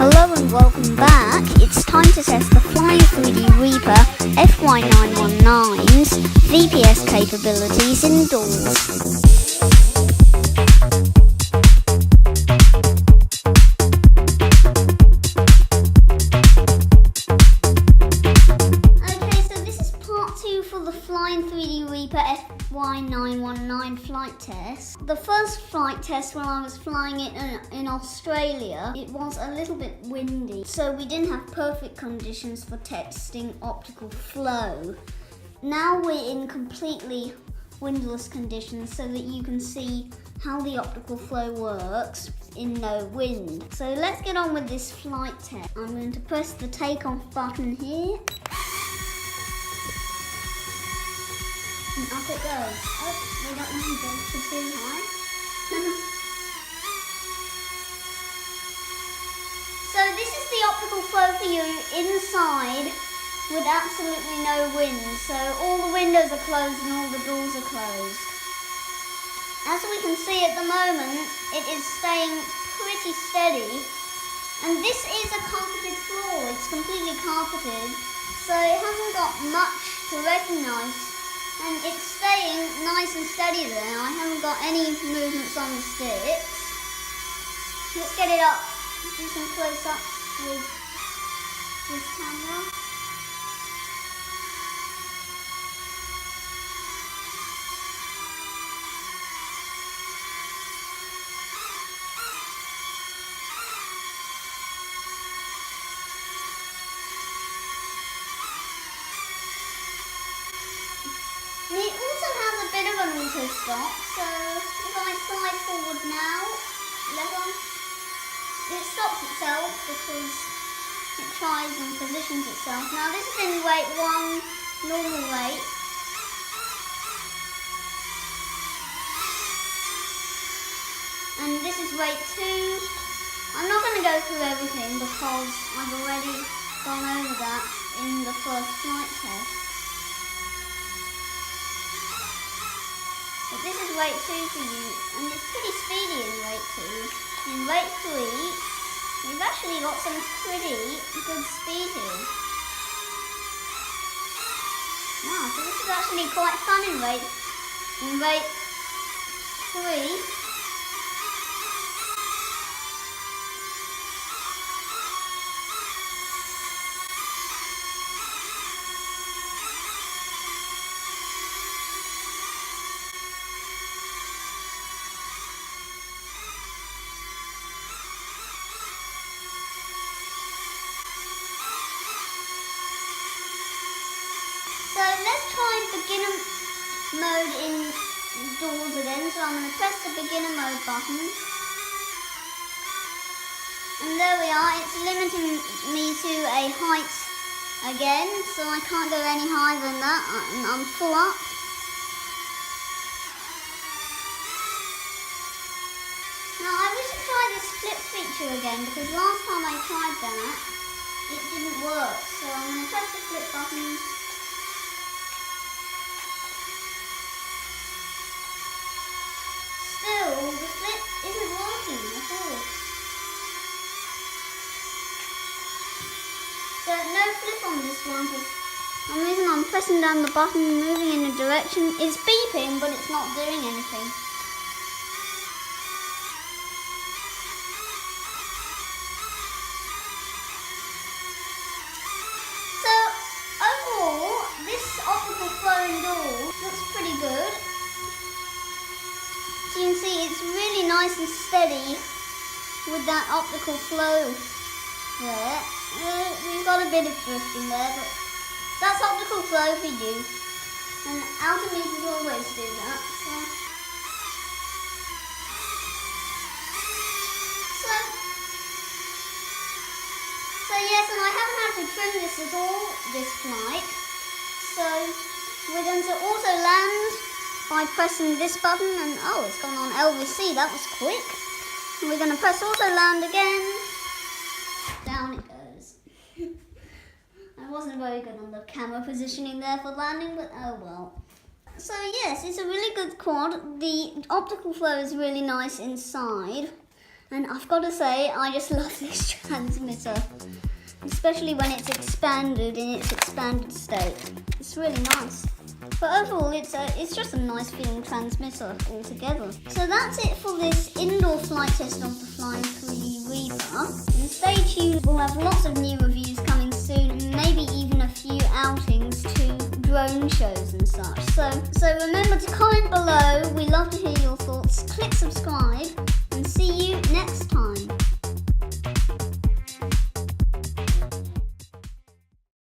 Hello and welcome back. It's time to test the Flying3D Reaper FY919's VPS capabilities indoors. For the Flying3D Reaper FY919 flight test. The first flight test when I was flying it in Australia, it was a little bit windy, so we didn't have perfect conditions for testing optical flow. Now we're in completely windless conditions so that you can see how the optical flow works in no wind. So let's get on with this flight test. I'm going to press the takeoff button here. And up it goes. Oh, we don't want to go too high. So this is the optical flow for you inside with absolutely no wind. So all the windows are closed and all the doors are closed. As we can see at the moment, it is staying pretty steady. And this is a carpeted floor. It's completely carpeted. So it hasn't got much to recognise. And it's staying nice and steady there. I haven't got any movements on the sticks. Let's get it up. Do some close-ups with this camera. And it also has a bit of an auto stop, so if I fly forward now, it stops itself because it tries and positions itself. Now this is in rate 1, normal rate. And this is rate 2. I'm not going to go through everything because I've already gone over that in the first flight test. But this is rate 2 for you, and it's pretty speedy in rate 2. In rate 3, we've actually got some pretty good speed here. Wow, so this is actually quite fun in rate 3. So let's try beginner mode indoors again. So I'm going to press the beginner mode button. And there we are. It's limiting me to a height again. So I can't go any higher than that. I'm full up. Now I wish I'd try this flip feature again because last time I tried that, it didn't work. So I'm going to press the flip button. Still, the flip isn't working at all. So no flip on this one for some reason. I'm pressing down the button, moving in a direction. It's beeping, but it's not doing anything. So overall, this optical flow indoors looks pretty good. So you can see it's really nice and steady with that optical flow there. We've got a bit of drifting there, but that's optical flow for you. And AnDRONEymous always do that. So yes, and I haven't had to trim this at all, this flight. So we're going to auto land by pressing this button, and oh, it's gone on LVC, that was quick. And we're going to press auto land again. Down it goes. I wasn't very good on the camera positioning there for landing, but oh well. So yes, it's a really good quad. The optical flow is really nice inside. And I've got to say, I just love this transmitter, especially when it's expanded in its expanded state. It's really nice. But overall, it's just a nice feeling transmitter altogether. So that's it for this indoor flight test of the Flying3D Reaper. And stay tuned, we'll have lots of new reviews coming soon, and maybe even a few outings to drone shows and such. So remember to comment below, we love to hear